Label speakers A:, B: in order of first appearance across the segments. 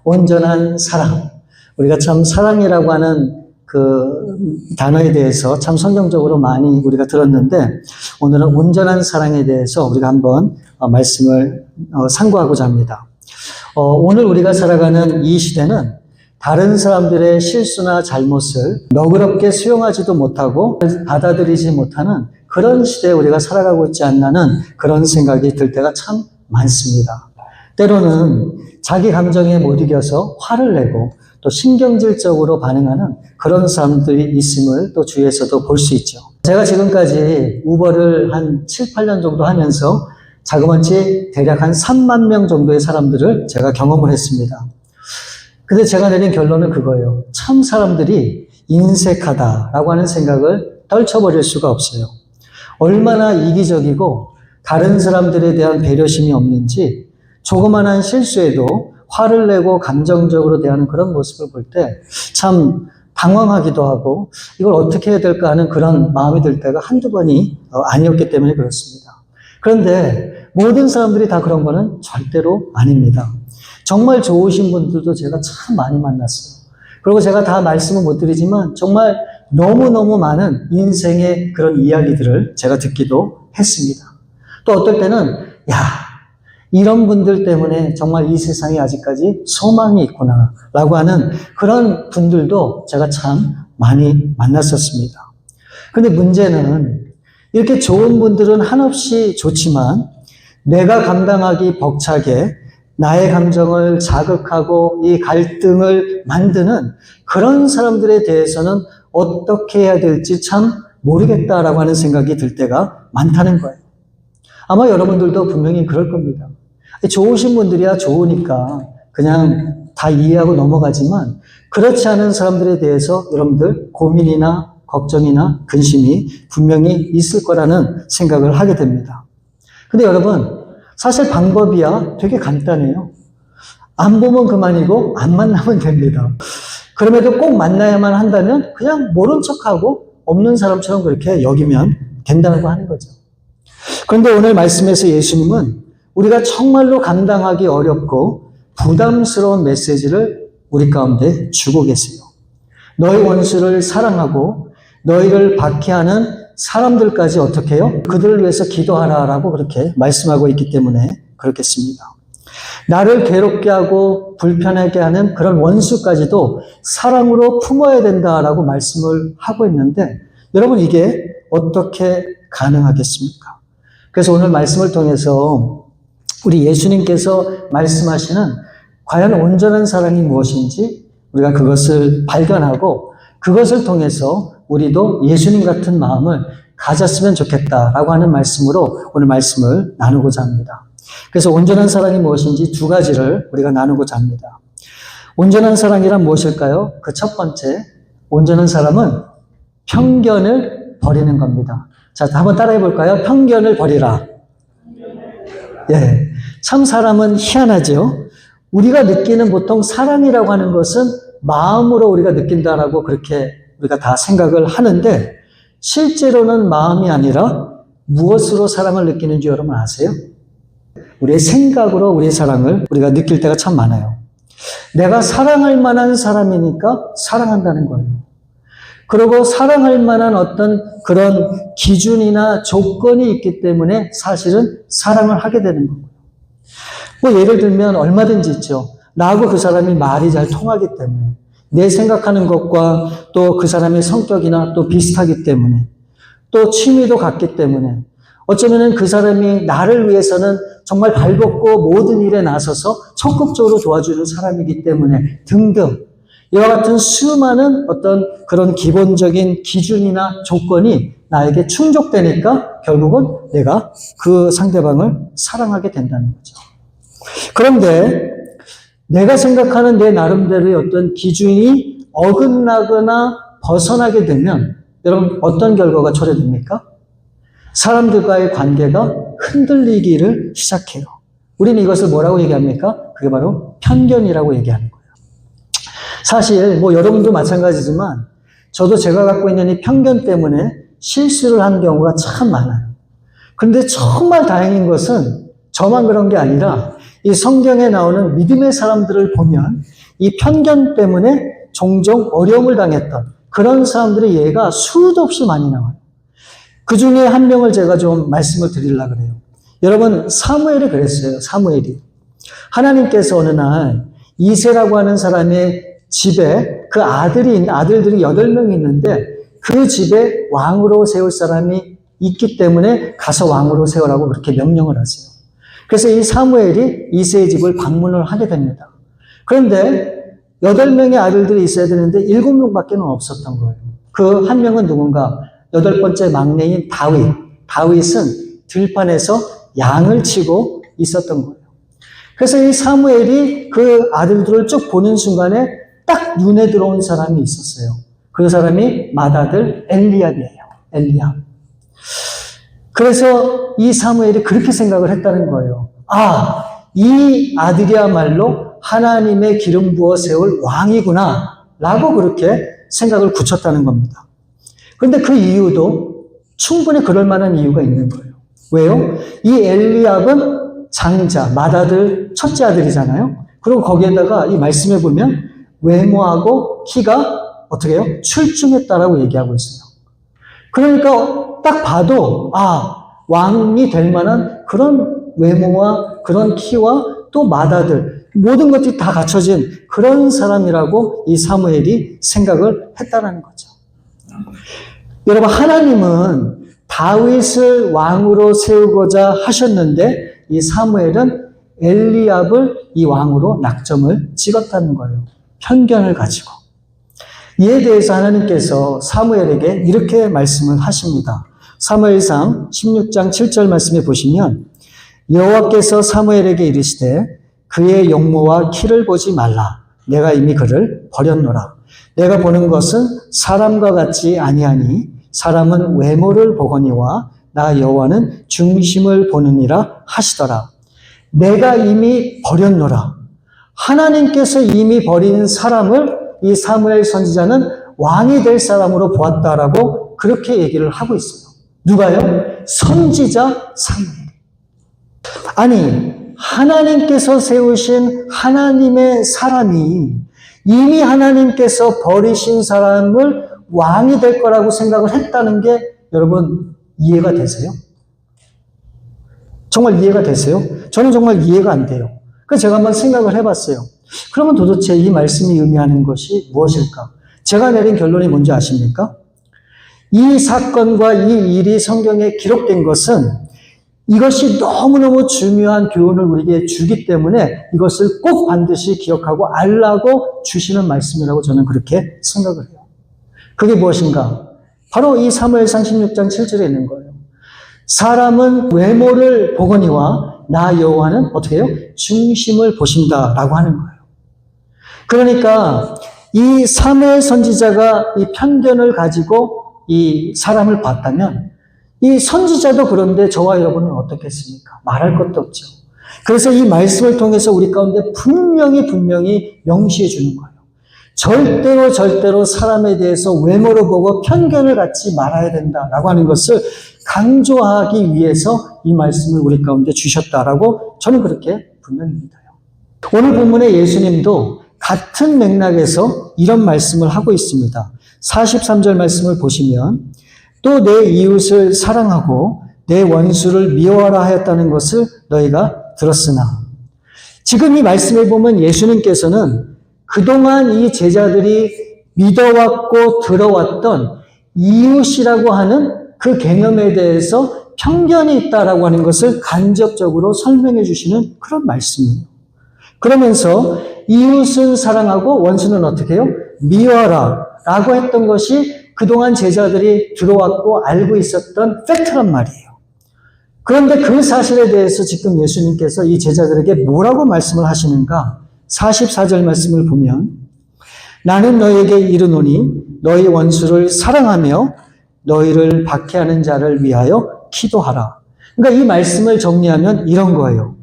A: 온전한 사랑. 우리가 참 사랑이라고 하는 그 단어에 대해서 참 성경적으로 많이 우리가 들었는데, 오늘은 온전한 사랑에 대해서 우리가 한번 말씀을 상고하고자 합니다. 오늘 우리가 살아가는 이 시대는 다른 사람들의 실수나 잘못을 너그럽게 수용하지도 못하고 받아들이지 못하는 그런 시대에 우리가 살아가고 있지 않나는 그런 생각이 들 때가 참 많습니다. 때로는 자기 감정에 못 이겨서 화를 내고 또 신경질적으로 반응하는 그런 사람들이 있음을 또 주위에서도 볼 수 있죠. 제가 지금까지 우버를 한 7, 8년 정도 하면서 자그마치 대략 한 3만 명 정도의 사람들을 제가 경험을 했습니다. 근데 제가 내린 결론은 그거예요. 참 사람들이 인색하다라고 하는 생각을 떨쳐버릴 수가 없어요. 얼마나 이기적이고 다른 사람들에 대한 배려심이 없는지 조그만한 실수에도 화를 내고 감정적으로 대하는 그런 모습을 볼 때 참 당황하기도 하고 이걸 어떻게 해야 될까 하는 그런 마음이 들 때가 한두 번이 아니었기 때문에 그렇습니다. 그런데 모든 사람들이 다 그런 거는 절대로 아닙니다. 정말 좋으신 분들도 제가 참 많이 만났어요. 그리고 제가 다 말씀을 못 드리지만 정말 너무너무 많은 인생의 그런 이야기들을 제가 듣기도 했습니다. 또 어떨 때는 이런 분들 때문에 정말 이 세상에 아직까지 소망이 있구나 라고 하는 그런 분들도 제가 참 많이 만났었습니다. 근데 문제는 이렇게 좋은 분들은 한없이 좋지만 내가 감당하기 벅차게 나의 감정을 자극하고 이 갈등을 만드는 그런 사람들에 대해서는 어떻게 해야 될지 참 모르겠다라고 하는 생각이 들 때가 많다는 거예요. 아마 여러분들도 분명히 그럴 겁니다. 좋으신 분들이야 좋으니까 그냥 다 이해하고 넘어가지만 그렇지 않은 사람들에 대해서 여러분들 고민이나 걱정이나 근심이 분명히 있을 거라는 생각을 하게 됩니다. 근데 여러분, 사실 방법이야 되게 간단해요. 안 보면 그만이고 안 만나면 됩니다. 그럼에도 꼭 만나야만 한다면 그냥 모른 척하고 없는 사람처럼 그렇게 여기면 된다고 하는 거죠. 그런데 오늘 말씀에서 예수님은 우리가 정말로 감당하기 어렵고 부담스러운 메시지를 우리 가운데 주고 계세요. 너희 원수를 사랑하고 너희를 박해하는 사람들까지 어떻게 해요? 그들을 위해서 기도하라라고 그렇게 말씀하고 있기 때문에 그렇겠습니다. 나를 괴롭게 하고 불편하게 하는 그런 원수까지도 사랑으로 품어야 된다라고 말씀을 하고 있는데 여러분 이게 어떻게 가능하겠습니까? 그래서 오늘 말씀을 통해서 우리 예수님께서 말씀하시는 과연 온전한 사랑이 무엇인지 우리가 그것을 발견하고 그것을 통해서 우리도 예수님 같은 마음을 가졌으면 좋겠다라고 하는 말씀으로 오늘 말씀을 나누고자 합니다. 그래서 온전한 사랑이 무엇인지 두 가지를 우리가 나누고자 합니다. 온전한 사랑이란 무엇일까요? 그 첫 번째, 온전한 사람은 편견을 버리는 겁니다. 자, 한번 따라해 볼까요? 편견을 버리라. 참 사람은 희한하죠. 우리가 느끼는 보통 사랑이라고 하는 것은 마음으로 우리가 느낀다라고 그렇게 우리가 다 생각을 하는데 실제로는 마음이 아니라 무엇으로 사랑을 느끼는지 여러분 아세요? 우리의 생각으로 우리의 사랑을 우리가 느낄 때가 참 많아요. 내가 사랑할 만한 사람이니까 사랑한다는 거예요. 그리고 사랑할 만한 어떤 그런 기준이나 조건이 있기 때문에 사실은 사랑을 하게 되는 거예요. 뭐 예를 들면 얼마든지 있죠. 나하고 그 사람이 말이 잘 통하기 때문에 내 생각하는 것과 또 그 사람의 성격이나 또 비슷하기 때문에 또 취미도 같기 때문에 어쩌면은 그 사람이 나를 위해서는 정말 발벗고 모든 일에 나서서 적극적으로 도와주는 사람이기 때문에 등등 이와 같은 수많은 어떤 그런 기본적인 기준이나 조건이 나에게 충족되니까 결국은 내가 그 상대방을 사랑하게 된다는 거죠. 그런데 내가 생각하는 내 나름대로의 어떤 기준이 어긋나거나 벗어나게 되면 여러분 어떤 결과가 초래됩니까? 사람들과의 관계가 흔들리기를 시작해요. 우리는 이것을 뭐라고 얘기합니까? 그게 바로 편견이라고 얘기하는 거예요. 사실 뭐 여러분도 마찬가지지만 저도 제가 갖고 있는 이 편견 때문에 실수를 하는 경우가 참 많아요. 그런데 정말 다행인 것은 저만 그런 게 아니라 이 성경에 나오는 믿음의 사람들을 보면 이 편견 때문에 종종 어려움을 당했던 그런 사람들의 예가 수도 없이 많이 나와요. 그 중에 한 명을 제가 좀 말씀을 드리려고 그래요. 여러분, 사무엘이 그랬어요. 사무엘이. 하나님께서 어느 날 이새라고 하는 사람의 집에 그 아들들이 8명이 있는데 그 집에 왕으로 세울 사람이 있기 때문에 가서 왕으로 세우라고 그렇게 명령을 하세요. 그래서 이 사무엘이 이새의 집을 방문을 하게 됩니다. 그런데 8명의 아들들이 있어야 되는데 7명밖에 없었던 거예요. 그 한 명은 누군가? 8번째 막내인 다윗. 다윗은 들판에서 양을 치고 있었던 거예요. 그래서 이 사무엘이 그 아들들을 쭉 보는 순간에 딱 눈에 들어온 사람이 있었어요. 그 사람이 맏아들 엘리압이에요. 엘리압. 그래서 이 사무엘이 그렇게 생각을 했다는 거예요. 아, 이 아들이야말로 하나님의 기름 부어 세울 왕이구나 라고 그렇게 생각을 굳혔다는 겁니다. 그런데 그 이유도 충분히 그럴 만한 이유가 있는 거예요. 왜요? 이 엘리압은 장자, 맏아들, 첫째 아들이잖아요. 그리고 거기에다가 이 말씀에 보면 외모하고 키가 어떻게 해요? 출중했다라고 얘기하고 있어요. 그러니까 딱 봐도 왕이 될 만한 그런 외모와 그런 키와 또 맏아들, 모든 것들이 다 갖춰진 그런 사람이라고 이 사무엘이 생각을 했다는 거죠. 여러분, 하나님은 다윗을 왕으로 세우고자 하셨는데 이 사무엘은 엘리압을 이 왕으로 낙점을 찍었다는 거예요. 편견을 가지고. 이에 대해서 하나님께서 사무엘에게 이렇게 말씀을 하십니다. 사무엘상 16장 7절 말씀에 보시면 여호와께서 사무엘에게 이르시되 그의 용모와 키를 보지 말라. 내가 이미 그를 버렸노라. 내가 보는 것은 사람과 같지 아니하니 사람은 외모를 보거니와 나 여호와는 중심을 보느니라 하시더라. 내가 이미 버렸노라. 하나님께서 이미 버린 사람을 이 사무엘 선지자는 왕이 될 사람으로 보았다라고 그렇게 얘기를 하고 있어요. 누가요? 선지자 사무엘. 아니, 하나님께서 세우신 하나님의 사람이 이미 하나님께서 버리신 사람을 왕이 될 거라고 생각을 했다는 게 여러분 이해가 되세요? 정말 이해가 되세요? 저는 정말 이해가 안 돼요. 그래서 제가 한번 생각을 해봤어요. 그러면 도대체 이 말씀이 의미하는 것이 무엇일까? 제가 내린 결론이 뭔지 아십니까? 이 사건과 이 일이 성경에 기록된 것은 이것이 너무너무 중요한 교훈을 우리에게 주기 때문에 이것을 꼭 반드시 기억하고 알라고 주시는 말씀이라고 저는 그렇게 생각을 해요. 그게 무엇인가? 바로 이 사무엘상 16장 7절에 있는 거예요. 사람은 외모를 보거니와 나 여호와는 어떻게 해요? 중심을 보신다라고 하는 거예요. 그러니까 이 사무엘 선지자가 이 편견을 가지고 이 사람을 봤다면 이 선지자도 그런데 저와 여러분은 어떻겠습니까? 말할 것도 없죠. 그래서 이 말씀을 통해서 우리 가운데 분명히 명시해 주는 거예요. 절대로 사람에 대해서 외모로 보고 편견을 갖지 말아야 된다라고 하는 것을 강조하기 위해서 이 말씀을 우리 가운데 주셨다라고 저는 그렇게 분명히 믿어요. 오늘 본문의 예수님도 같은 맥락에서 이런 말씀을 하고 있습니다. 43절 말씀을 보시면 또 내 이웃을 사랑하고 내 원수를 미워하라 하였다는 것을 너희가 들었으나 지금 이 말씀을 보면 예수님께서는 그동안 이 제자들이 믿어왔고 들어왔던 이웃이라고 하는 그 개념에 대해서 편견이 있다라고 하는 것을 간접적으로 설명해 주시는 그런 말씀이에요. 그러면서 이웃은 사랑하고 원수는 어떻게 해요? 미워하라 라고 했던 것이 그동안 제자들이 들어왔고 알고 있었던 팩트란 말이에요. 그런데 그 사실에 대해서 지금 예수님께서 이 제자들에게 뭐라고 말씀을 하시는가? 44절 말씀을 보면 나는 너희에게 이르노니 너희 원수를 사랑하며 너희를 박해하는 자를 위하여 기도하라. 그러니까 이 말씀을 정리하면 이런 거예요.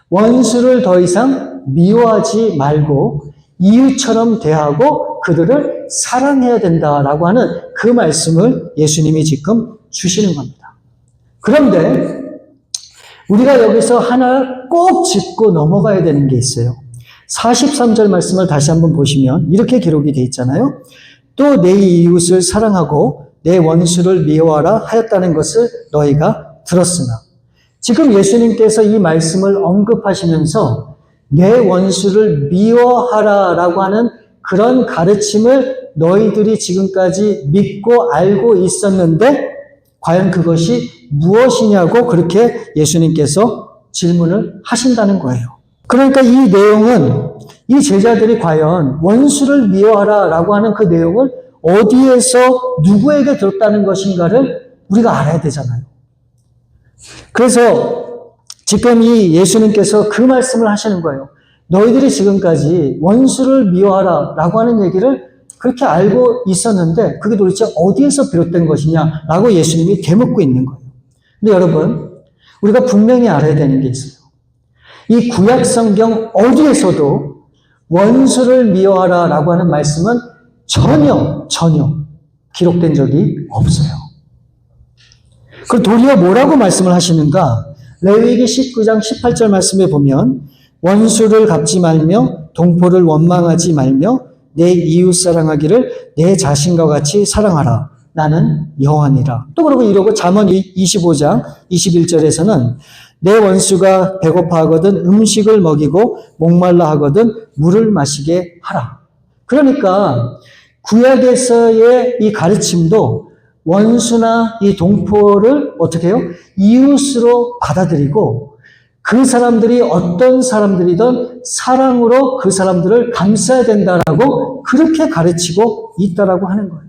A: 원수를 더 이상 미워하지 말고 이웃처럼 대하고 그들을 사랑해야 된다라고 하는 그 말씀을 예수님이 지금 주시는 겁니다. 그런데 우리가 여기서 하나 꼭 짚고 넘어가야 되는 게 있어요. 43절 말씀을 다시 한번 보시면 이렇게 기록이 되어 있잖아요. 또 내 이웃을 사랑하고 내 원수를 미워하라 하였다는 것을 너희가 들었으나. 지금 예수님께서 이 말씀을 언급하시면서 내 원수를 미워하라라고 하는 그런 가르침을 너희들이 지금까지 믿고 알고 있었는데 과연 그것이 무엇이냐고 그렇게 예수님께서 질문을 하신다는 거예요. 그러니까 이 내용은 이 제자들이 과연 원수를 미워하라라고 하는 그 내용을 어디에서 누구에게 들었다는 것인가를 우리가 알아야 되잖아요. 그래서 지금 이 예수님께서 그 말씀을 하시는 거예요. 너희들이 지금까지 원수를 미워하라라고 하는 얘기를 그렇게 알고 있었는데 그게 도대체 어디에서 비롯된 것이냐라고 예수님이 되묻고 있는 거예요. 근데 여러분, 우리가 분명히 알아야 되는 게 있어요. 이 구약 성경 어디에서도 원수를 미워하라라고 하는 말씀은 전혀 기록된 적이 없어요. 그 도리어 뭐라고 말씀을 하시는가? 레위기 19장 18절 말씀에 보면 원수를 갚지 말며 동포를 원망하지 말며 내 이웃 사랑하기를 내 자신과 같이 사랑하라. 나는 여호와니라. 또 그러고 이러고 잠언 25장 21절에서는 내 원수가 배고파하거든 음식을 먹이고 목말라 하거든 물을 마시게 하라. 그러니까 구약에서의 이 가르침도 원수나 이 동포를 어떻게 해요? 이웃으로 받아들이고 그 사람들이 어떤 사람들이든 사랑으로 그 사람들을 감싸야 된다라고 그렇게 가르치고 있다라고 하는 거예요.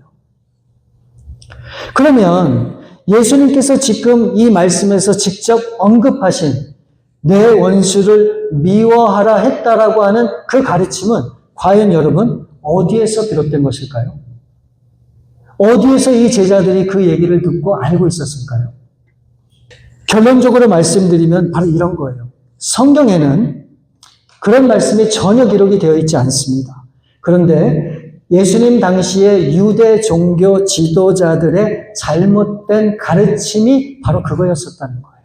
A: 그러면 예수님께서 지금 이 말씀에서 직접 언급하신 내 원수를 미워하라 했다라고 하는 그 가르침은 과연 여러분 어디에서 비롯된 것일까요? 어디에서 이 제자들이 그 얘기를 듣고 알고 있었을까요? 결론적으로 말씀드리면 바로 이런 거예요. 성경에는 그런 말씀이 전혀 기록이 되어 있지 않습니다. 그런데 예수님 당시에 유대 종교 지도자들의 잘못된 가르침이 바로 그거였었다는 거예요.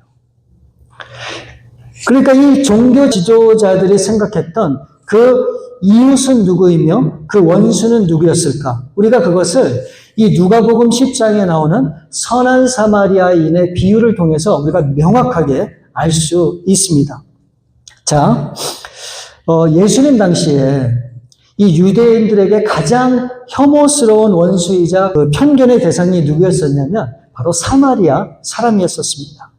A: 그러니까 이 종교 지도자들이 생각했던 그 이웃은 누구이며 그 원수는 누구였을까? 우리가 그것을 이 누가복음 10장에 나오는 선한 사마리아인의 비유를 통해서 우리가 명확하게 알 수 있습니다. 자, 예수님 당시에 이 유대인들에게 가장 혐오스러운 원수이자 그 편견의 대상이 누구였었냐면 바로 사마리아 사람이었었습니다.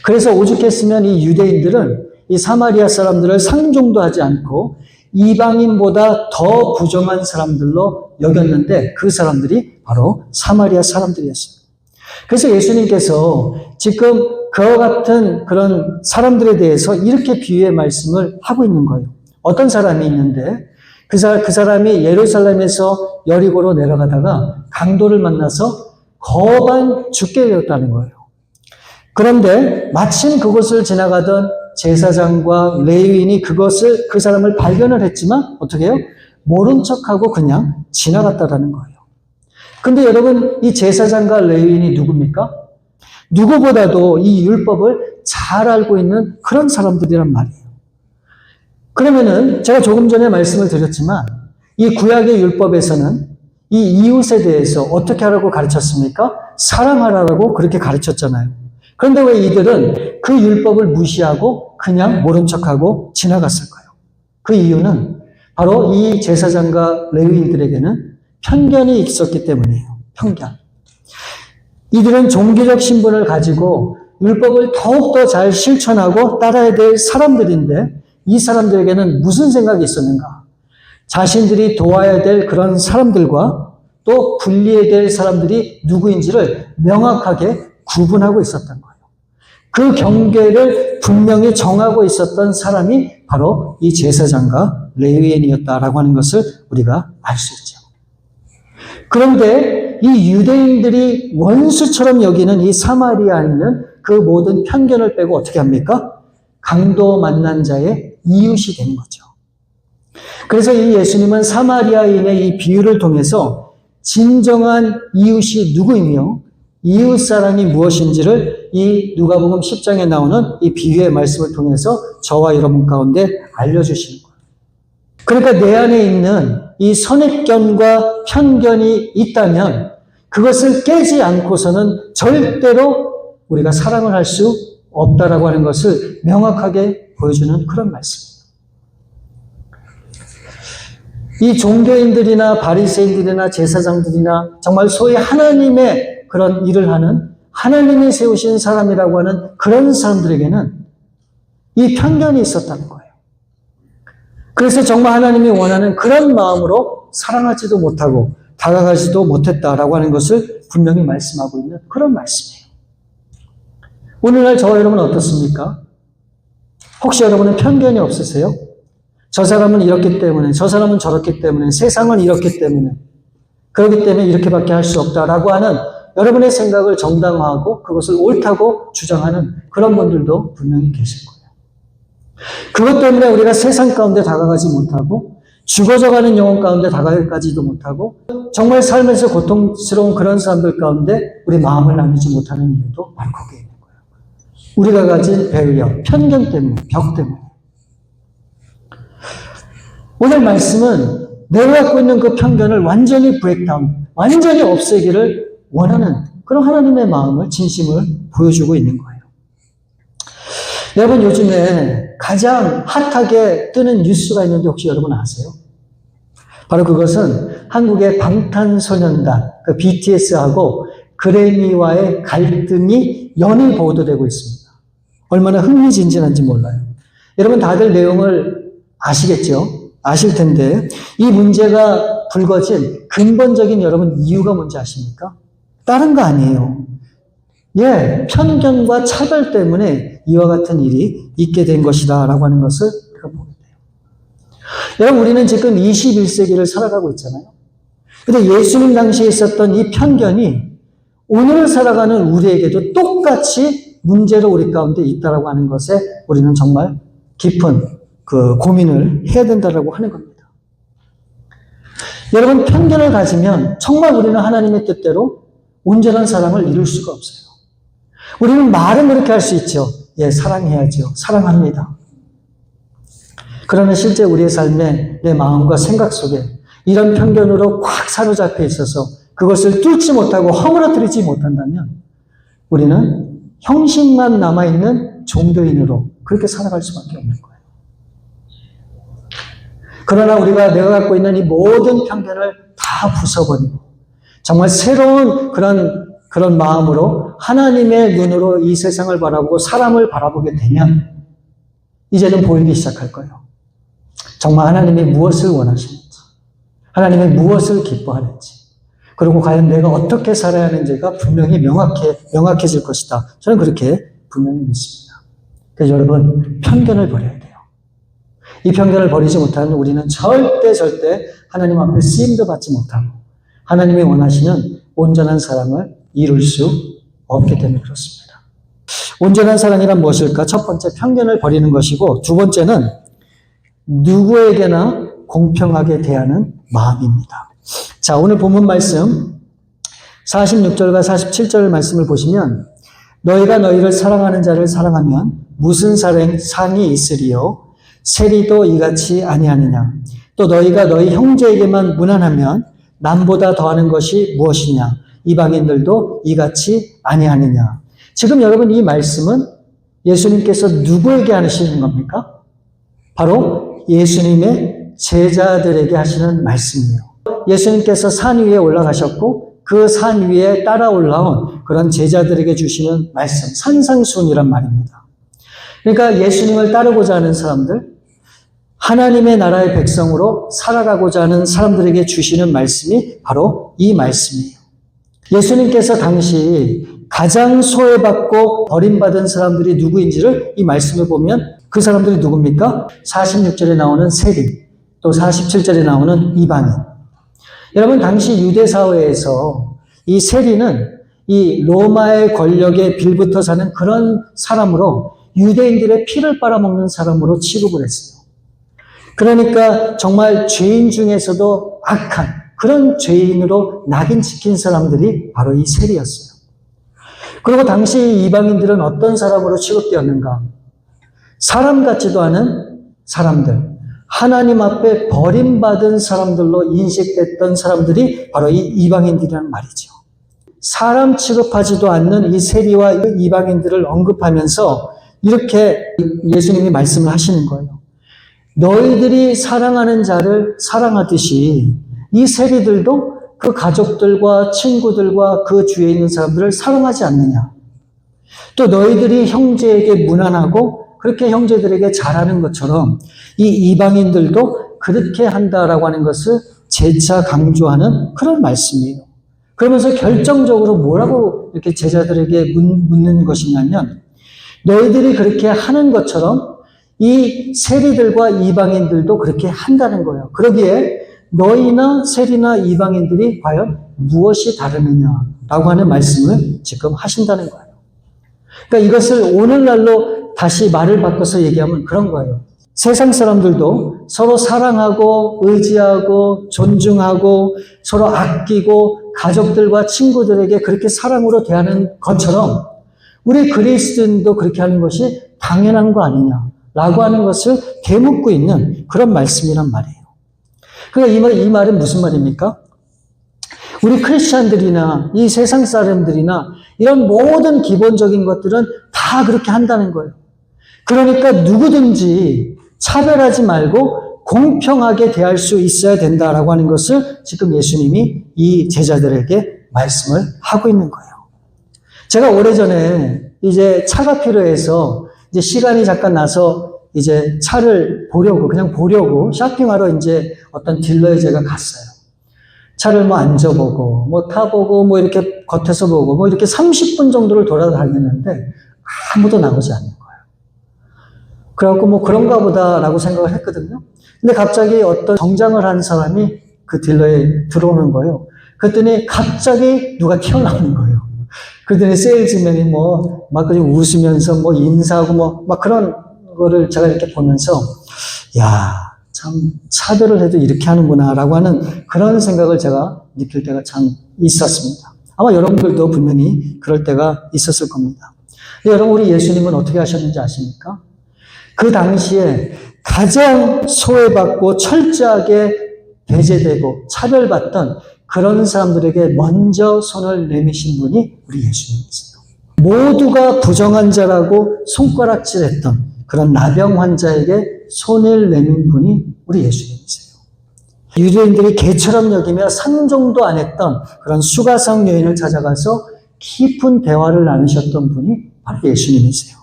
A: 그래서 오죽했으면 이 유대인들은 이 사마리아 사람들을 상종도 하지 않고 이방인보다 더 부정한 사람들로 여겼는데 그 사람들이 바로 사마리아 사람들이었어요. 그래서 예수님께서 지금 그와 같은 그런 사람들에 대해서 이렇게 비유의 말씀을 하고 있는 거예요. 어떤 사람이 있는데 그 사람이 예루살렘에서 여리고로 내려가다가 강도를 만나서 거반 죽게 되었다는 거예요. 그런데 마침 그곳을 지나가던 제사장과 레위인이 그 사람을 발견을 했지만 어떻게 해요? 모른 척하고 그냥 지나갔다라는 거예요. 근데 여러분, 이 제사장과 레위인이 누굽니까? 누구보다도 이 율법을 잘 알고 있는 그런 사람들이란 말이에요. 그러면은 제가 조금 전에 말씀을 드렸지만 이 구약의 율법에서는 이 이웃에 대해서 어떻게 하라고 가르쳤습니까? 사랑하라고 그렇게 가르쳤잖아요. 그런데 왜 이들은 그 율법을 무시하고 그냥 모른 척하고 지나갔을까요? 그 이유는 바로 이 제사장과 레위인들에게는 편견이 있었기 때문이에요. 편견. 이들은 종교적 신분을 가지고 율법을 더욱더 잘 실천하고 따라야 될 사람들인데 이 사람들에게는 무슨 생각이 있었는가? 자신들이 도와야 될 그런 사람들과 또 분리해야 될 사람들이 누구인지를 명확하게 구분하고 있었던 거예요. 그 경계를 분명히 정하고 있었던 사람이 바로 이 제사장과 레위인이었다라고 하는 것을 우리가 알 수 있죠. 그런데 이 유대인들이 원수처럼 여기는 이 사마리아인은 그 모든 편견을 빼고 어떻게 합니까? 강도 만난 자의 이웃이 되는 거죠. 그래서 이 예수님은 사마리아인의 이 비유를 통해서 진정한 이웃이 누구이며 이웃사랑이 무엇인지를 이 누가복음 10장에 나오는 이 비유의 말씀을 통해서 저와 여러분 가운데 알려주시는 거예요. 그러니까 내 안에 있는 이 선입견과 편견이 있다면 그것을 깨지 않고서는 절대로 우리가 사랑을 할 수 없다라고 하는 것을 명확하게 보여주는 그런 말씀입니다. 이 종교인들이나 바리새인들이나 제사장들이나 정말 소위 하나님의 그런 일을 하는 하나님이 세우신 사람이라고 하는 그런 사람들에게는 이 편견이 있었다는 거예요. 그래서 정말 하나님이 원하는 그런 마음으로 사랑하지도 못하고 다가가지도 못했다라고 하는 것을 분명히 말씀하고 있는 그런 말씀이에요. 오늘날 저와 여러분은 어떻습니까? 혹시 여러분은 편견이 없으세요? 저 사람은 이렇기 때문에, 저 사람은 저렇기 때문에, 세상은 이렇기 때문에, 그렇기 때문에 이렇게밖에 할 수 없다라고 하는 여러분의 생각을 정당화하고 그것을 옳다고 주장하는 그런 분들도 분명히 계실 거예요. 그것 때문에 우리가 세상 가운데 다가가지 못하고 죽어져가는 영혼 가운데 다가가지도 못하고 정말 삶에서 고통스러운 그런 사람들 가운데 우리 마음을 나누지 못하는 이유도 바로 거기에 있는 거예요. 우리가 가진 배려, 편견 때문에, 벽 때문에. 오늘 말씀은 내가 갖고 있는 그 편견을 완전히 브레이크다운, 완전히 없애기를 원하는 그런 하나님의 마음을, 진심을 보여주고 있는 거예요. 여러분, 요즘에 가장 핫하게 뜨는 뉴스가 있는데 혹시 여러분 아세요? 바로 그것은 한국의 방탄소년단, 그 BTS하고 그래미와의 갈등이 연일 보도되고 있습니다. 얼마나 흥미진진한지 몰라요. 여러분 다들 내용을 아시겠죠? 아실 텐데 이 문제가 불거진 근본적인 여러분 이유가 뭔지 아십니까? 다른 거 아니에요. 예, 편견과 차별 때문에 이와 같은 일이 있게 된 것이다 라고 하는 것을 우리가 보게 돼요. 여러분 우리는 지금 21세기를 살아가고 있잖아요. 근데 예수님 당시에 있었던 이 편견이 오늘 살아가는 우리에게도 똑같이 문제로 우리 가운데 있다라고 하는 것에 우리는 정말 깊은 그 고민을 해야 된다라고 하는 겁니다. 여러분 편견을 가지면 정말 우리는 하나님의 뜻대로 온전한 사랑을 이룰 수가 없어요. 우리는 말은 그렇게 할 수 있죠. 예, 사랑해야죠. 사랑합니다. 그러나 실제 우리의 삶에 내 마음과 생각 속에 이런 편견으로 꽉 사로잡혀 있어서 그것을 뚫지 못하고 허물어뜨리지 못한다면 우리는 형식만 남아있는 종교인으로 그렇게 살아갈 수밖에 없는 거예요. 그러나 우리가 내가 갖고 있는 이 모든 편견을 다 부숴버리고 정말 새로운 그런 마음으로 하나님의 눈으로 이 세상을 바라보고 사람을 바라보게 되면 이제는 보이기 시작할 거예요. 정말 하나님이 무엇을 원하시는지, 하나님이 무엇을 기뻐하는지, 그리고 과연 내가 어떻게 살아야 하는지가 분명히 명확해질 것이다. 저는 그렇게 분명히 믿습니다. 그래서 여러분, 편견을 버려야 돼요. 이 편견을 버리지 못하면 우리는 절대 하나님 앞에 쓰임도 받지 못하고 하나님이 원하시는 온전한 사랑을 이룰 수 없기 때문에 그렇습니다. 온전한 사랑이란 무엇일까? 첫 번째, 편견을 버리는 것이고 두 번째는 누구에게나 공평하게 대하는 마음입니다. 자, 오늘 본문 말씀 46절과 47절 말씀을 보시면 너희가 너희를 사랑하는 자를 사랑하면 무슨 상이 있으리요? 세리도 이같이 아니하느냐? 또 너희가 너희 형제에게만 무난하면 남보다 더하는 것이 무엇이냐? 이방인들도 이같이 아니하느냐? 지금 여러분 이 말씀은 예수님께서 누구에게 하시는 겁니까? 바로 예수님의 제자들에게 하시는 말씀이에요. 예수님께서 산 위에 올라가셨고 그 산 위에 따라 올라온 그런 제자들에게 주시는 말씀, 산상수훈이란 말입니다. 그러니까 예수님을 따르고자 하는 사람들, 하나님의 나라의 백성으로 살아가고자 하는 사람들에게 주시는 말씀이 바로 이 말씀이에요. 예수님께서 당시 가장 소외받고 버림받은 사람들이 누구인지를 이 말씀을 보면 그 사람들이 누굽니까? 46절에 나오는 세리, 또 47절에 나오는 이방인. 여러분, 당시 유대 사회에서 이 세리는 이 로마의 권력에 빌붙어 사는 그런 사람으로 유대인들의 피를 빨아먹는 사람으로 취급을 했어요. 그러니까 정말 죄인 중에서도 악한 그런 죄인으로 낙인 찍힌 사람들이 바로 이 세리였어요. 그리고 당시 이방인들은 어떤 사람으로 취급되었는가? 사람 같지도 않은 사람들, 하나님 앞에 버림받은 사람들로 인식됐던 사람들이 바로 이 이방인들이란 말이죠. 사람 취급하지도 않는 이 세리와 이방인들을 언급하면서 이렇게 예수님이 말씀을 하시는 거예요. 너희들이 사랑하는 자를 사랑하듯이 이 세리들도 그 가족들과 친구들과 그 주위에 있는 사람들을 사랑하지 않느냐. 또 너희들이 형제에게 무난하고 그렇게 형제들에게 잘하는 것처럼 이 이방인들도 그렇게 한다라고 하는 것을 재차 강조하는 그런 말씀이에요. 그러면서 결정적으로 뭐라고 이렇게 제자들에게 묻는 것이냐면 너희들이 그렇게 하는 것처럼 이 세리들과 이방인들도 그렇게 한다는 거예요. 그러기에 너희나 세리나 이방인들이 과연 무엇이 다르느냐라고 하는 말씀을 지금 하신다는 거예요. 그러니까 이것을 오늘날로 다시 말을 바꿔서 얘기하면 그런 거예요. 세상 사람들도 서로 사랑하고 의지하고 존중하고 서로 아끼고 가족들과 친구들에게 그렇게 사랑으로 대하는 것처럼 우리 그리스도인도 그렇게 하는 것이 당연한 거 아니냐라고 하는 것을 되묻고 있는 그런 말씀이란 말이에요. 그러니까 이 말은 무슨 말입니까? 우리 크리스찬들이나 이 세상 사람들이나 이런 모든 기본적인 것들은 다 그렇게 한다는 거예요. 그러니까 누구든지 차별하지 말고 공평하게 대할 수 있어야 된다라고 하는 것을 지금 예수님이 이 제자들에게 말씀을 하고 있는 거예요. 제가 오래전에 이제 차가 필요해서 이제 시간이 잠깐 나서 이제 차를 그냥 보려고 쇼핑하러 이제 어떤 딜러에 제가 갔어요. 차를 뭐 앉아보고, 뭐 타보고, 뭐 이렇게 겉에서 보고, 뭐 이렇게 30분 정도를 돌아다녔는데 아무도 나오지 않는 거예요. 그래갖고 뭐 그런가 보다라고 생각을 했거든요. 근데 갑자기 어떤 정장을 한 사람이 그 딜러에 들어오는 거예요. 그랬더니 갑자기 누가 튀어나오는 거예요. 그랬더니 세일즈맨이 막 그냥 웃으면서 뭐 인사하고 막 그런 거를 제가 이렇게 보면서, 참 차별을 해도 이렇게 하는구나라고 하는 그런 생각을 제가 느낄 때가 참 있었습니다. 아마 여러분들도 분명히 그럴 때가 있었을 겁니다. 여러분, 우리 예수님은 어떻게 하셨는지 아십니까? 그 당시에 가장 소외받고 철저하게 배제되고 차별받던 그런 사람들에게 먼저 손을 내미신 분이 우리 예수님이세요. 모두가 부정한 자라고 손가락질했던 그런 나병 환자에게 손을 내민 분이 우리 예수님이세요. 유대인들이 개처럼 여기며 상종도 안 했던 그런 수가성 여인을 찾아가서 깊은 대화를 나누셨던 분이 바로 예수님이세요.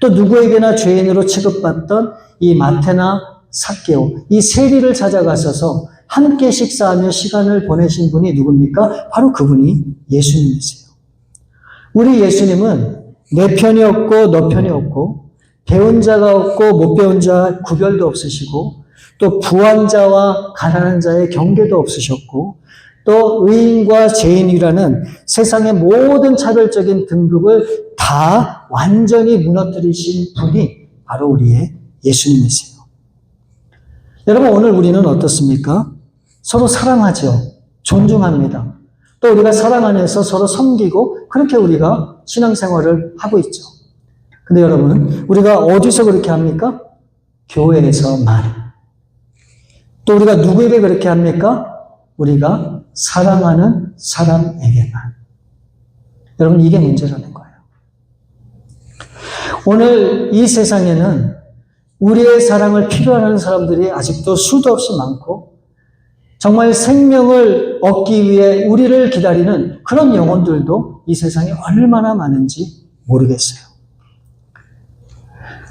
A: 또 누구에게나 죄인으로 취급받던 이 마태나 삭개오, 이 세리를 찾아가셔서 함께 식사하며 시간을 보내신 분이 누굽니까? 바로 그분이 예수님이세요. 우리 예수님은 내 편이 없고 너 편이 없고 배운 자가 없고 못 배운 자 구별도 없으시고 또 부한 자와 가난한 자의 경계도 없으셨고 또 의인과 죄인이라는 세상의 모든 차별적인 등급을 다 완전히 무너뜨리신 분이 바로 우리의 예수님이세요. 여러분, 오늘 우리는 어떻습니까? 서로 사랑하죠. 존중합니다. 또 우리가 사랑 안에서 서로 섬기고 그렇게 우리가 신앙생활을 하고 있죠. 근데 여러분, 우리가 어디서 그렇게 합니까? 교회에서만. 또 우리가 누구에게 그렇게 합니까? 우리가 사랑하는 사람에게만. 여러분, 이게 문제라는 거예요. 오늘 이 세상에는 우리의 사랑을 필요하는 사람들이 아직도 수도 없이 많고 정말 생명을 얻기 위해 우리를 기다리는 그런 영혼들도 이 세상에 얼마나 많은지 모르겠어요.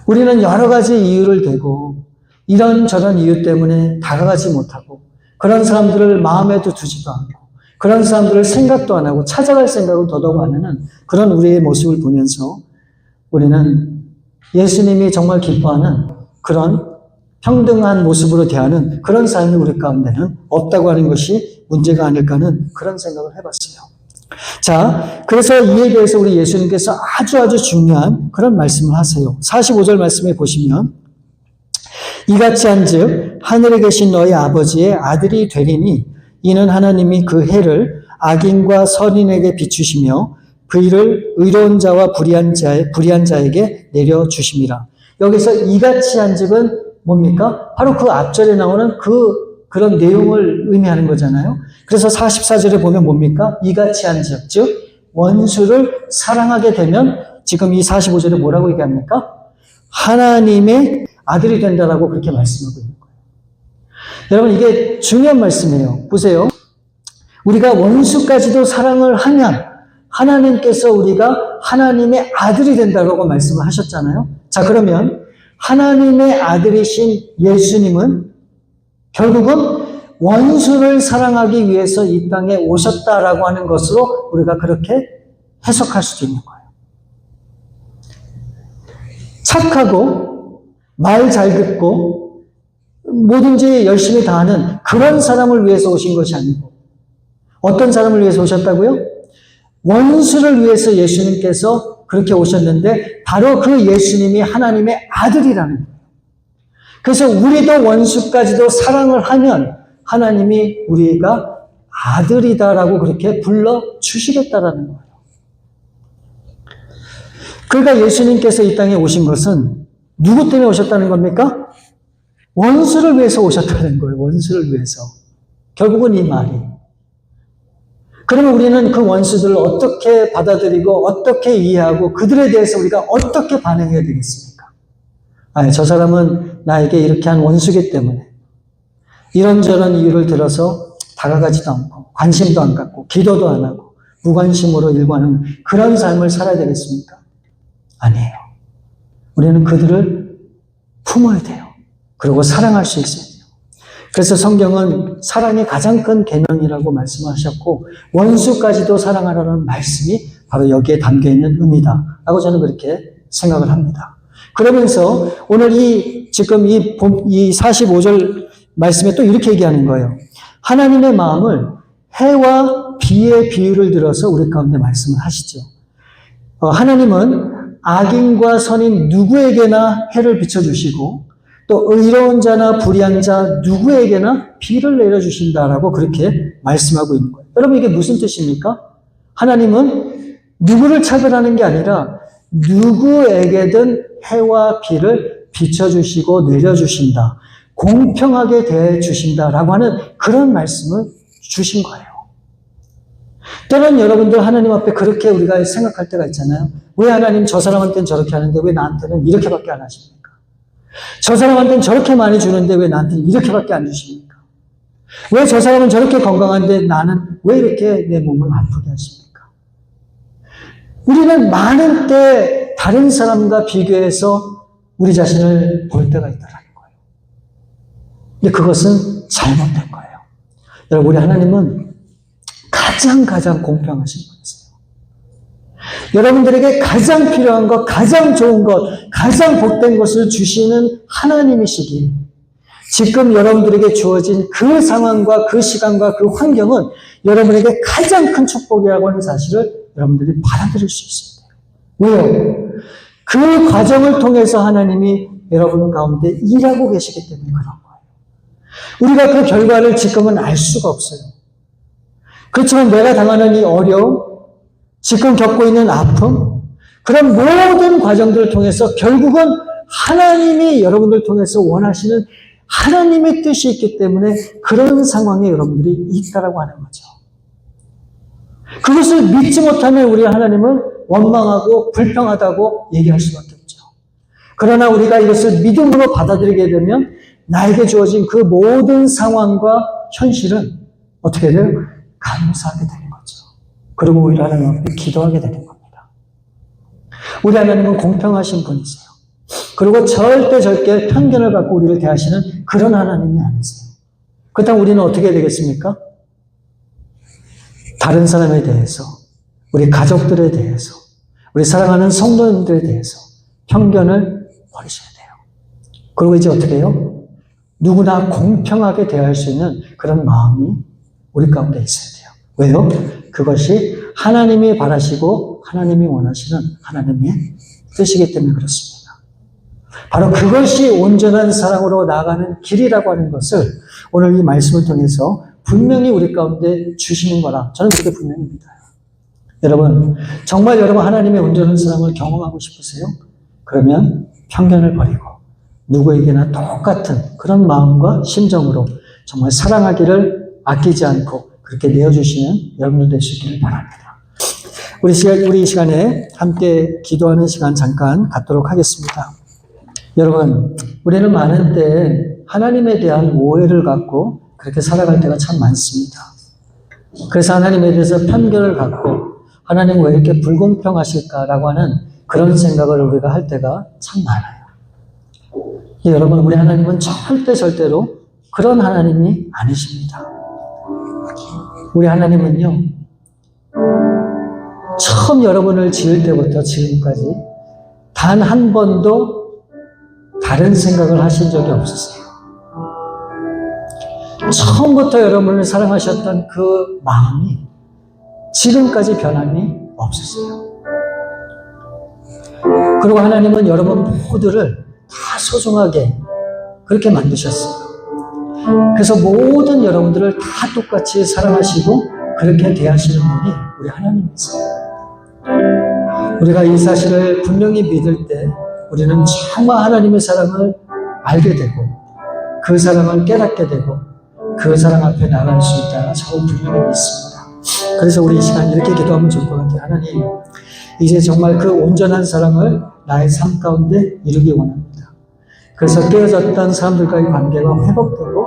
A: 우리는 여러 가지 이유를 대고 이런저런 이유 때문에 다가가지 못하고 그런 사람들을 마음에도 두지도 않고 그런 사람들을 생각도 안 하고 찾아갈 생각을 더더욱 안 하는 그런 우리의 모습을 보면서 우리는 예수님이 정말 기뻐하는 그런 평등한 모습으로 대하는 그런 삶이 우리 가운데는 없다고 하는 것이 문제가 아닐까 하는 그런 생각을 해봤어요. 자, 그래서 이에 대해서 우리 예수님께서 아주 중요한 그런 말씀을 하세요. 45절 말씀에 보시면 이같이 한즉 하늘에 계신 너희 아버지의 아들이 되리니 이는 하나님이 그 해를 악인과 선인에게 비추시며 그 일을 의로운 자와 불의한 자에게 내려주심이라. 여기서 이같이 한 즉은 뭡니까? 바로 그 앞절에 나오는 그런 내용을 의미하는 거잖아요. 그래서 44절에 보면 뭡니까? 이같이 한 즉, 즉 원수를 사랑하게 되면 지금 이 45절에 뭐라고 얘기합니까? 하나님의 아들이 된다라고 그렇게 말씀하고 있는 거예요. 여러분, 이게 중요한 말씀이에요. 보세요. 우리가 원수까지도 사랑을 하면 하나님께서 우리가 하나님의 아들이 된다고 말씀을 하셨잖아요. 자, 그러면 하나님의 아들이신 예수님은 결국은 원수를 사랑하기 위해서 이 땅에 오셨다라고 하는 것으로 우리가 그렇게 해석할 수도 있는 거예요. 착하고 말 잘 듣고 뭐든지 열심히 다하는 그런 사람을 위해서 오신 것이 아니고 어떤 사람을 위해서 오셨다고요? 원수를 위해서 예수님께서 그렇게 오셨는데 바로 그 예수님이 하나님의 아들이라는 거예요. 그래서 우리도 원수까지도 사랑을 하면 하나님이 우리가 아들이다라고 그렇게 불러주시겠다라는 거예요. 그러니까 예수님께서 이 땅에 오신 것은 누구 때문에 오셨다는 겁니까? 원수를 위해서 오셨다는 거예요. 원수를 위해서. 결국은 이 말이. 그러면 우리는 그 원수들을 어떻게 받아들이고 어떻게 이해하고 그들에 대해서 우리가 어떻게 반응해야 되겠습니까? 아니, 저 사람은 나에게 이렇게 한 원수기 때문에 이런저런 이유를 들어서 다가가지도 않고 관심도 안 갖고 기도도 안 하고 무관심으로 일관하는 그런 삶을 살아야 되겠습니까? 아니에요. 우리는 그들을 품어야 돼요. 그리고 사랑할 수 있어야 돼요. 그래서 성경은 사랑이 가장 큰 계명이라고 말씀하셨고 원수까지도 사랑하라는 말씀이 바로 여기에 담겨있는 의미다라고 저는 그렇게 생각을 합니다. 그러면서 오늘 지금 이 45절 말씀에 또 이렇게 얘기하는 거예요. 하나님의 마음을 해와 비의 비유를 들어서 우리 가운데 말씀을 하시죠. 하나님은 악인과 선인 누구에게나 해를 비춰주시고 또 의로운 자나 불의한 자 누구에게나 비를 내려주신다라고 그렇게 말씀하고 있는 거예요. 여러분, 이게 무슨 뜻입니까? 하나님은 누구를 차별하는 게 아니라 누구에게든 해와 비를 비춰주시고 내려주신다. 공평하게 대해주신다라고 하는 그런 말씀을 주신 거예요. 때로는 여러분들 하나님 앞에 그렇게 우리가 생각할 때가 있잖아요. 왜 하나님 저 사람한테는 저렇게 하는데 왜 나한테는 이렇게밖에 안 하십니까? 저 사람한테는 저렇게 많이 주는데 왜 나한테는 이렇게밖에 안 주십니까? 왜 저 사람은 저렇게 건강한데 나는 왜 이렇게 내 몸을 아프게 하십니까? 우리는 많은 때 다른 사람과 비교해서 우리 자신을 볼 때가 있더라는 거예요. 근데 그것은 잘못된 거예요. 여러분, 우리 하나님은 가장 공평하신 분이세요. 여러분들에게 가장 필요한 것, 가장 좋은 것, 가장 복된 것을 주시는 하나님이시기에 지금 여러분들에게 주어진 그 상황과 그 시간과 그 환경은 여러분에게 가장 큰 축복이라고 하는 사실을 여러분들이 받아들일 수 있습니다. 왜요? 그 과정을 통해서 하나님이 여러분 가운데 일하고 계시기 때문에 그런 거예요. 우리가 그 결과를 지금은 알 수가 없어요. 그렇지만 내가 당하는 이 어려움, 지금 겪고 있는 아픔, 그런 모든 과정들을 통해서 결국은 하나님이 여러분들 통해서 원하시는 하나님의 뜻이 있기 때문에 그런 상황에 여러분들이 있다라고 하는 거죠. 그것을 믿지 못하면 우리 하나님은 원망하고 불평하다고 얘기할 수밖에 없죠. 그러나 우리가 이것을 믿음으로 받아들이게 되면 나에게 주어진 그 모든 상황과 현실은 어떻게 돼요? 감사하게 되는 거죠. 그리고 우리 하나님 앞에 기도하게 되는 겁니다. 우리 하나님은 공평하신 분이세요. 그리고 절대 편견을 갖고 우리를 대하시는 그런 하나님이 아니세요. 그렇다면 우리는 어떻게 되겠습니까? 다른 사람에 대해서, 우리 가족들에 대해서, 우리 사랑하는 성도님들에 대해서 편견을 버리셔야 돼요. 그리고 이제 어떻게 해요? 누구나 공평하게 대할 수 있는 그런 마음이 우리 가운데 있어야 돼요. 왜요? 그것이 하나님이 바라시고 하나님이 원하시는 하나님의 뜻이기 때문에 그렇습니다. 바로 그것이 온전한 사랑으로 나아가는 길이라고 하는 것을 오늘 이 말씀을 통해서 분명히 우리 가운데 주시는 거라 저는 그렇게 분명히 믿어요. 여러분, 정말 여러분 하나님의 온전한 사랑을 경험하고 싶으세요? 그러면 편견을 버리고 누구에게나 똑같은 그런 마음과 심정으로 정말 사랑하기를 아끼지 않고 그렇게 내어주시는 여러분들 될 수 있기를 바랍니다. 우리 이 시간에 함께 기도하는 시간 잠깐 갖도록 하겠습니다. 여러분, 우리는 많은 때 하나님에 대한 오해를 갖고 그렇게 살아갈 때가 참 많습니다. 그래서 하나님에 대해서 편견을 갖고 하나님 왜 이렇게 불공평하실까라고 하는 그런 생각을 우리가 할 때가 참 많아요. 여러분, 우리 하나님은 절대로 그런 하나님이 아니십니다. 우리 하나님은요, 처음 여러분을 지을 때부터 지금까지 단 한 번도 다른 생각을 하신 적이 없으세요. 처음부터 여러분을 사랑하셨던 그 마음이 지금까지 변함이 없으세요. 그리고 하나님은 여러분 모두를 다 소중하게 그렇게 만드셨어요. 그래서 모든 여러분들을 다 똑같이 사랑하시고 그렇게 대하시는 분이 우리 하나님이세요. 우리가 이 사실을 분명히 믿을 때 우리는 정말 하나님의 사랑을 알게 되고 그 사랑을 깨닫게 되고 그 사랑 앞에 나갈 수 있다. 저는 분명히 믿습니다. 그래서 우리 이 시간 이렇게 기도하면 좋을 것 같아요. 하나님, 이제 정말 그 온전한 사랑을 나의 삶 가운데 이루기 원합니다. 그래서 깨어졌던 사람들과의 관계가 회복되고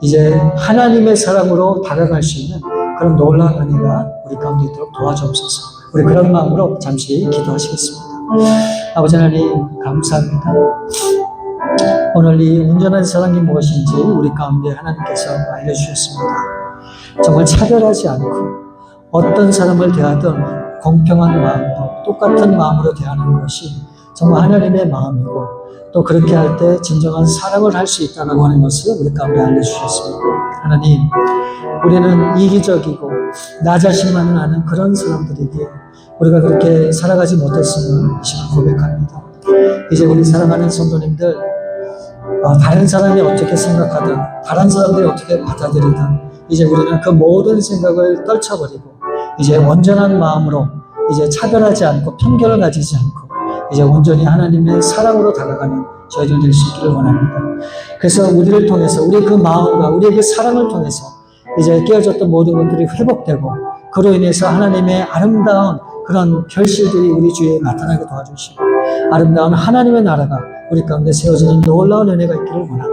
A: 이제 하나님의 사랑으로 다가갈 수 있는 그런 놀라운 은혜가 우리 가운데 있도록 도와주옵소서. 우리 그런 마음으로 잠시 기도하시겠습니다. 아버지 하나님, 감사합니다. 오늘 이 온전한 사랑이 무엇인지 우리 가운데 하나님께서 알려주셨습니다. 정말 차별하지 않고 어떤 사람을 대하든 공평한 마음으로 똑같은 마음으로 대하는 것이 정말 하나님의 마음이고 또 그렇게 할 때 진정한 사랑을 할 수 있다고 하는 것을 우리 가운데 알려주셨습니다. 하나님, 우리는 이기적이고 나 자신만을 아는 그런 사람들에게 우리가 그렇게 살아가지 못했음을 이 시간 고백합니다. 이제 우리 사랑하는 성도님들, 다른 사람이 어떻게 생각하든 다른 사람들이 어떻게 받아들이든 이제 우리는 그 모든 생각을 떨쳐버리고 이제 온전한 마음으로 이제 차별하지 않고 편견을 가지지 않고 이제 온전히 하나님의 사랑으로 다가가는 저희들 될 수 있기를 원합니다. 그래서 우리를 통해서 우리 그 마음과 우리의 그 사랑을 통해서 이제 깨어졌던 모든 것들이 회복되고 그로 인해서 하나님의 아름다운 그런 결실들이 우리 주위에 나타나게 도와주시고 아름다운 하나님의 나라가 우리 가운데 세워지는 놀라운 은혜가 있기를 원합니다.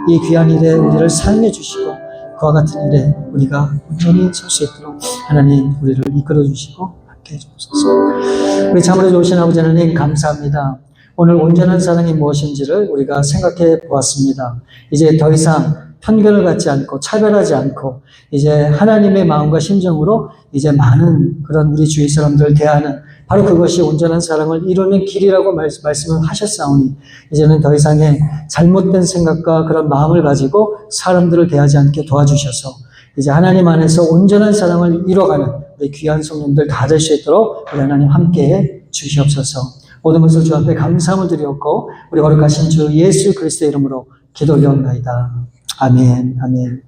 A: 이 귀한 일에 우리를 사용해 주시고 그와 같은 일에 우리가 온전히 설 수 있도록 하나님 우리를 이끌어 주시고 함께 해 주옵소서. 우리 참으로 좋으신 아버지 하나님 감사합니다. 오늘 온전한 사랑이 무엇인지를 우리가 생각해 보았습니다. 이제 더 이상 편견을 갖지 않고 차별하지 않고 이제 하나님의 마음과 심정으로 이제 많은 그런 우리 주위 사람들을 대하는 바로 그것이 온전한 사랑을 이루는 길이라고 말씀을 하셨사오니 이제는 더 이상의 잘못된 생각과 그런 마음을 가지고 사람들을 대하지 않게 도와주셔서 이제 하나님 안에서 온전한 사랑을 이뤄가는 우리 귀한 성도님들 다 될 수 있도록 우리 하나님 함께해 주시옵소서. 모든 것을 주 앞에 감사함을 드리옵고 우리 거룩하신 주 예수 그리스도의 이름으로 기도 올려옵나이다. 아멘. 아멘.